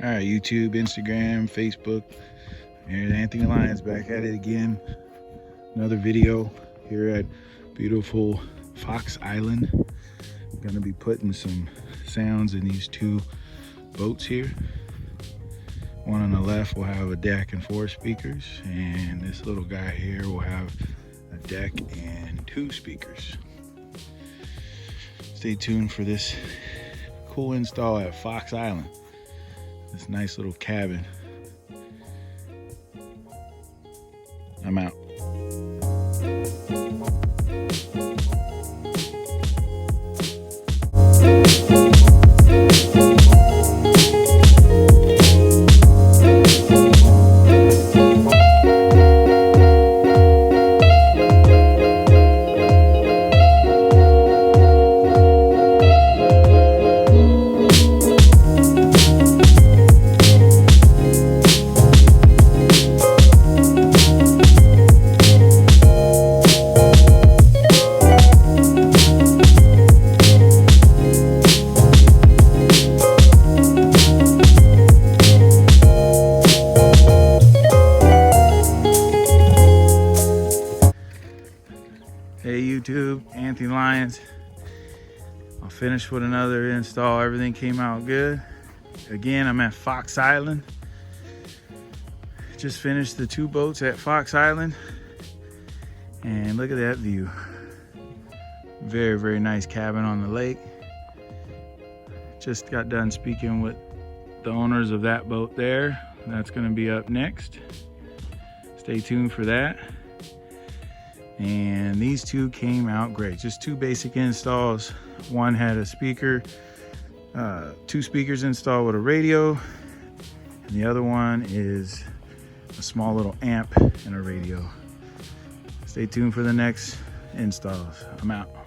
All right, YouTube, Instagram, Facebook. Here's Anthony Lyons back at it again. Another video here at beautiful Fox Island. I'm gonna be putting some sounds in these two boats here. One on the left will have a deck and 4 speakers, and this little guy here will have a deck and 2 speakers. Stay tuned for this cool install at Fox Island. This nice little cabin. I'm out. Hey YouTube, Anthony Lyons. I'll finish with another install. Everything came out good. Again, I'm at Fox Island. Just finished the 2 boats at Fox Island. And look at that view. Very, very nice cabin on the lake. Just got done speaking with the owners of that boat there. That's gonna be up next. Stay tuned for that. And these 2 came out great. Just 2 basic installs. One had a speaker, 2 speakers installed with a radio, and the other one is a small little amp and a radio. Stay tuned for the next installs. I'm out.